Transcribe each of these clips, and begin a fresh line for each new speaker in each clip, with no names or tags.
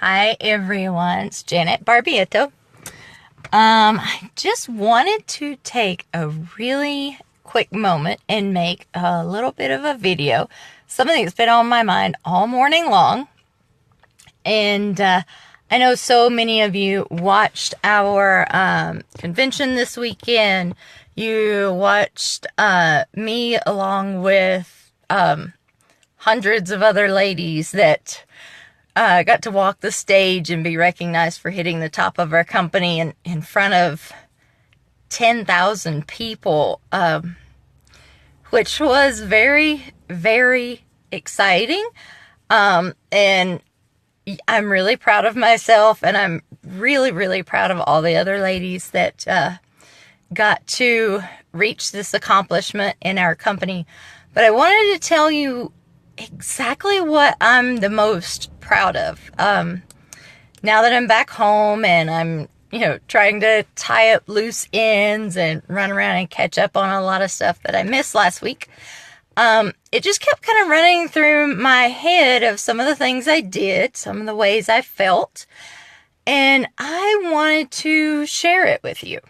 Hi everyone, it's Janet Barbietto. I just wanted to take a really quick moment and make a little bit of a video. Something that's been on my mind all morning long. And I know so many of you watched our convention this weekend. You watched me along with hundreds of other ladies that got to walk the stage and be recognized for hitting the top of our company in front of 10,000 people, which was very, very exciting. And I'm really proud of myself, and I'm really, really proud of all the other ladies that got to reach this accomplishment in our company. But I wanted to tell you exactly what I'm the most proud of. Now that I'm back home and I'm, trying to tie up loose ends and run around and catch up on a lot of stuff that I missed last week, it just kept kind of running through my head of some of the things I did, some of the ways I felt, and I wanted to share it with you.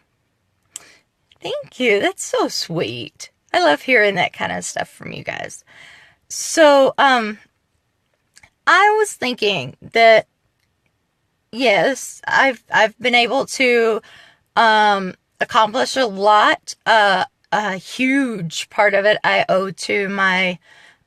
Thank you. That's so sweet. I love hearing that kind of stuff from you guys. So, I was thinking that, yes, I've been able to, accomplish a lot. A huge part of it I owe to my,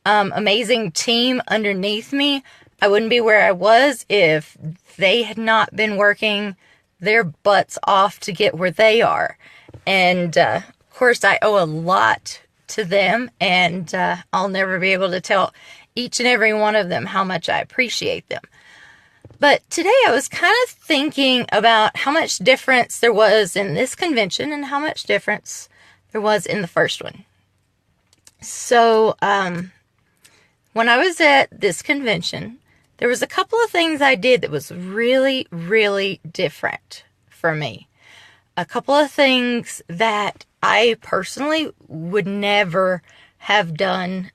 amazing team underneath me. I wouldn't be where I was if they had not been working their butts off to get where they are. And, of course, I owe a lot to them, and I'll never be able to tell each and every one of them how much I appreciate them. But today I was kind of thinking about how much difference there was in this convention and how much difference there was in the first one. So, when I was at this convention, there was a couple of things I did that was really, really different for me. A couple of things that I personally would never have done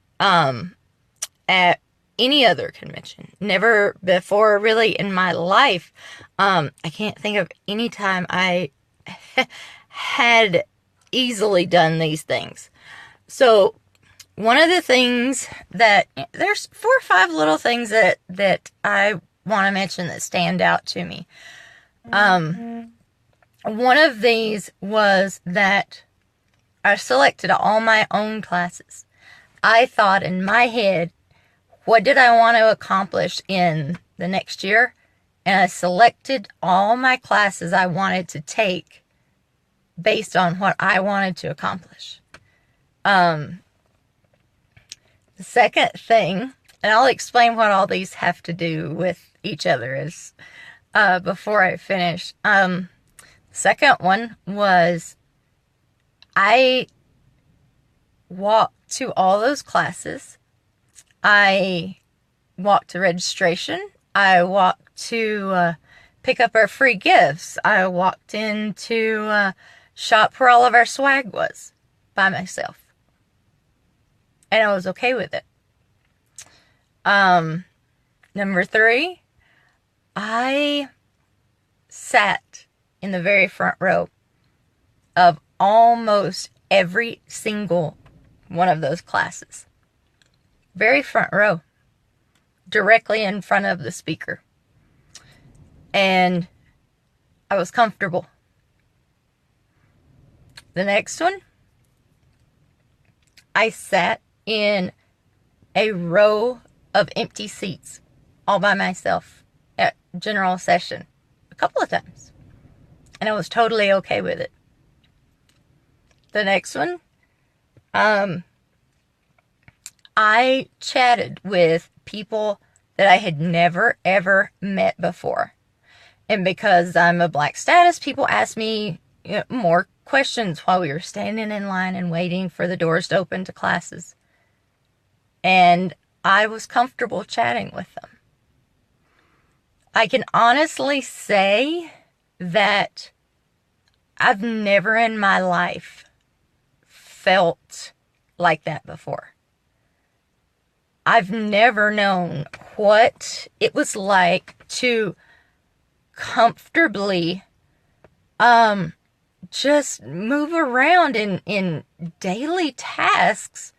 at any other convention. Never before, really, in my life. I can't think of any time I had easily done these things. So, one of the things that, there's 4 or 5 little things that I want to mention that stand out to me. One of these was that I selected all my own classes. I thought in my head, what did I want to accomplish in the next year? And I selected all my classes I wanted to take based on what I wanted to accomplish. The second thing, and I'll explain what all these have to do with each other is before I finish. Second one was I walked to all those classes. I walked to registration. I walked to pick up our free gifts. I walked into shop where all of our swag was by myself. And I was okay with it. Number 3, I sat in the very front row of almost every single one of those classes. Very front row. Directly in front of the speaker. And I was comfortable. The next one, I sat in a row of empty seats all by myself at general session a couple of times. And I was totally okay with it. The next one, I chatted with people that I had never, ever met before. And because I'm a Black status, people asked me more questions while we were standing in line and waiting for the doors to open to classes. And I was comfortable chatting with them. I can honestly say that I've never in my life felt like that before. I've never known what it was like to comfortably just move around in daily tasks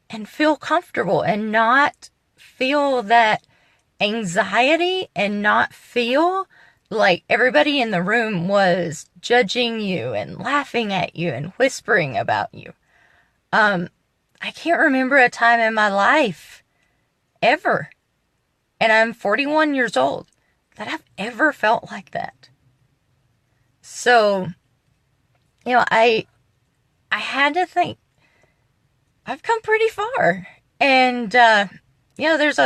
and feel comfortable and not feel that anxiety and not feel like everybody in the room was judging you and laughing at you and whispering about you. I can't remember a time in my life ever, and I'm 41 years old, that I've ever felt like that. So, I had to think, I've come pretty far. And, there's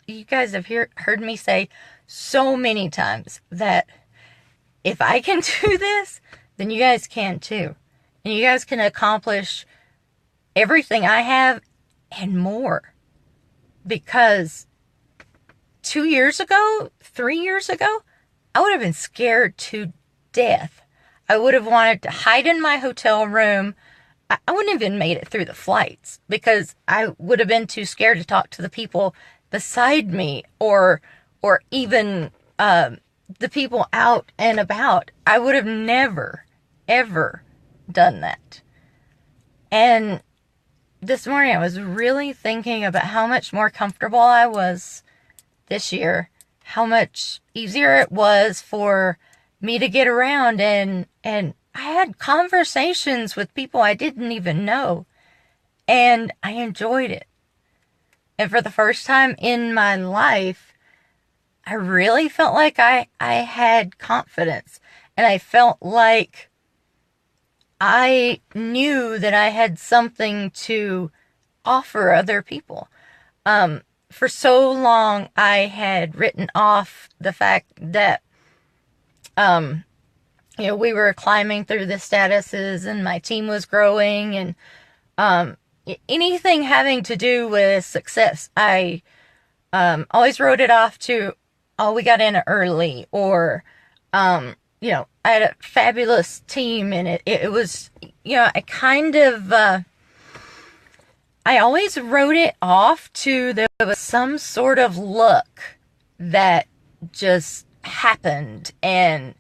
you guys have heard me say so many times that if I can do this, then you guys can too. And you guys can accomplish everything I have and more. Because 2 years ago, 3 years ago, I would have been scared to death. I would have wanted to hide in my hotel room. I wouldn't have even made it through the flights because I would have been too scared to talk to the people beside me or even the people out and about. I would have never, ever done that. And this morning I was really thinking about how much more comfortable I was this year, how much easier it was for me to get around, and I had conversations with people I didn't even know, and I enjoyed it. And for the first time in my life, I really felt like I had confidence, and I felt like I knew that I had something to offer other people. For so long, I had written off the fact that, we were climbing through the statuses and my team was growing, and anything having to do with success, I always wrote it off to, oh, we got in early, or, I had a fabulous team, and it was, I kind of, I always wrote it off to there was some sort of luck that just happened, and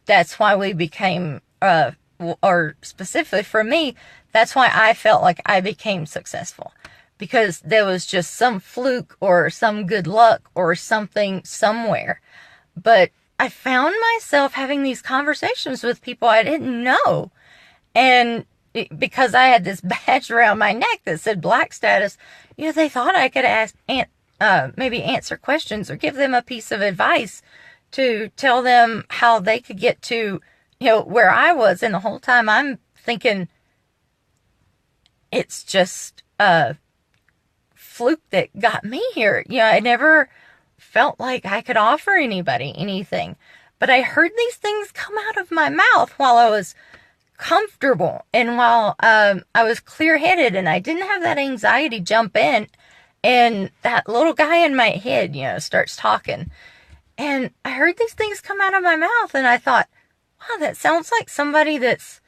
that's why we became, or specifically for me, that's why I felt like I became successful. Because there was just some fluke or some good luck or something somewhere. But I found myself having these conversations with people I didn't know. And because I had this badge around my neck that said Black status, they thought I could ask, maybe answer questions or give them a piece of advice to tell them how they could get to, where I was. And the whole time I'm thinking, it's just a fluke that got me here. I never felt like I could offer anybody anything. But I heard these things come out of my mouth while I was comfortable and while I was clear-headed, and I didn't have that anxiety jump in, and that little guy in my head, starts talking. And I heard these things come out of my mouth, and I thought, wow, that sounds like somebody that's,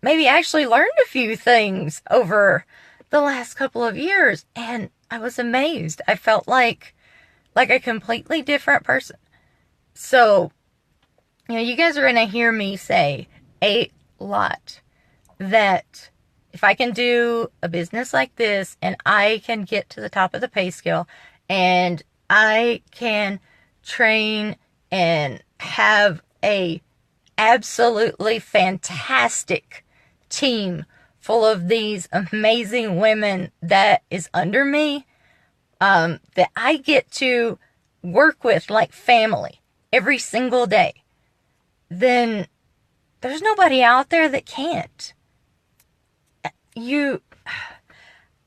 maybe actually learned a few things over the last couple of years. And I was amazed. I felt like a completely different person. So, you guys are going to hear me say a lot that if I can do a business like this and I can get to the top of the pay scale and I can train and have a absolutely fantastic team full of these amazing women that is under me, that I get to work with like family every single day, then there's nobody out there that can't.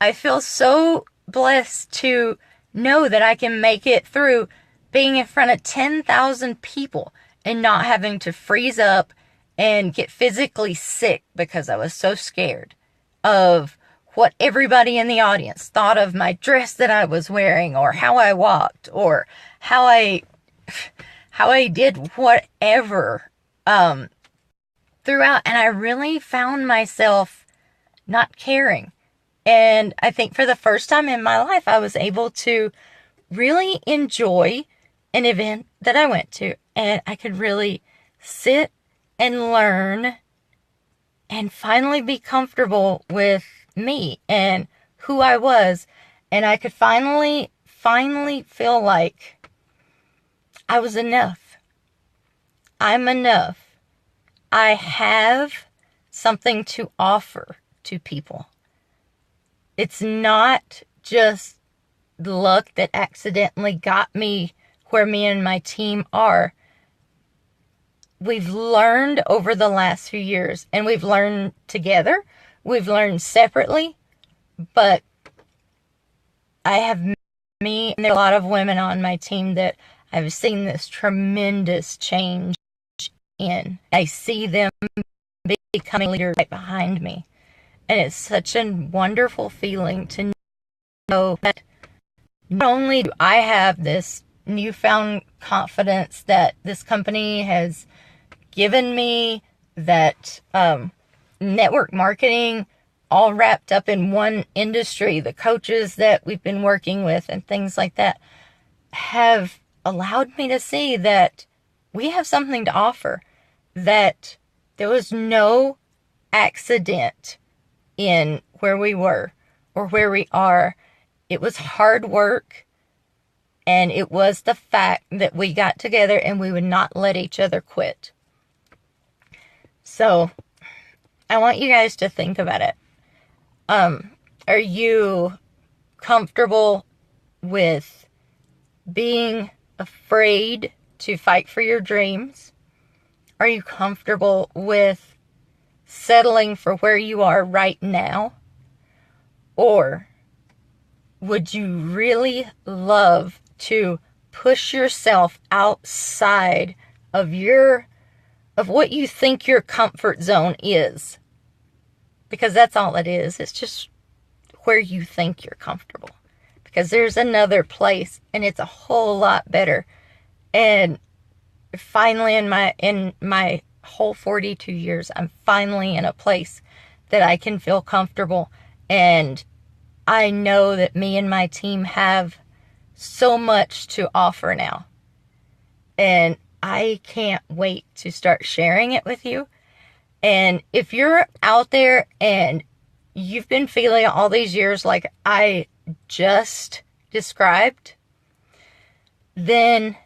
I feel so blessed to know that I can make it through being in front of 10,000 people and not having to freeze up and get physically sick because I was so scared of what everybody in the audience thought of my dress that I was wearing, or how I walked, or how I did whatever throughout. And I really found myself not caring. And I think for the first time in my life, I was able to really enjoy an event that I went to. And I could really sit and learn and finally be comfortable with me and who I was. And I could finally feel like I was enough. I'm enough. I have something to offer to people. It's not just the luck that accidentally got me where me and my team are. We've learned over the last few years, and we've learned together. We've learned separately, but I have me, and there are a lot of women on my team that I've seen this tremendous change in. I see them becoming leaders right behind me. And it's such a wonderful feeling to know that not only do I have this newfound confidence that this company has given me, that network marketing all wrapped up in one industry, the coaches that we've been working with and things like that have allowed me to see that we have something to offer, that there was no accident in where we were or where we are. It was hard work, and it was the fact that we got together and we would not let each other quit. So I want you guys to think about it. Are you comfortable with being afraid to fight for your dreams? Are you comfortable with settling for where you are right now? Or would you really love to push yourself outside of what you think your comfort zone is? Because that's all it is. It's just where you think you're comfortable. Because there's another place, and it's a whole lot better. And finally, in my whole 42 years, I'm finally in a place that I can feel comfortable. And I know that me and my team have so much to offer now. And I can't wait to start sharing it with you. And if you're out there and you've been feeling all these years like I just described, then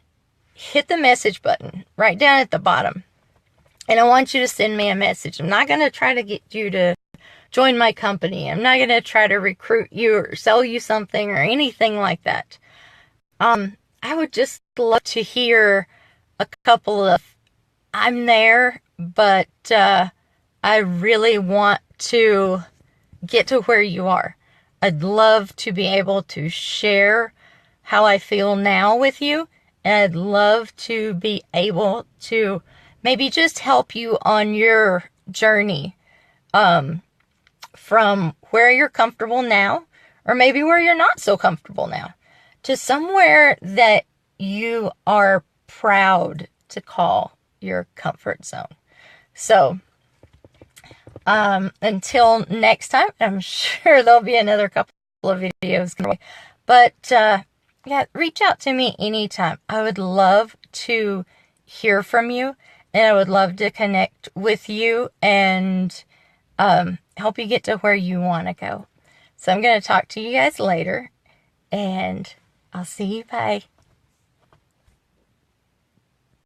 hit the message button right down at the bottom. And I want you to send me a message. I'm not going to try to get you to join my company. I'm not going to try to recruit you or sell you something or anything like that. I would just love to hear a couple of, I'm there, but I really want to get to where you are. I'd love to be able to share how I feel now with you. And I'd love to be able to maybe just help you on your journey from where you're comfortable now, or maybe where you're not so comfortable now, to somewhere that you are proud to call your comfort zone. So, until next time, I'm sure there'll be another couple of videos. But, yeah, reach out to me anytime. I would love to hear from you, and I would love to connect with you and help you get to where you want to go. So I'm going to talk to you guys later, and I'll see you. Bye.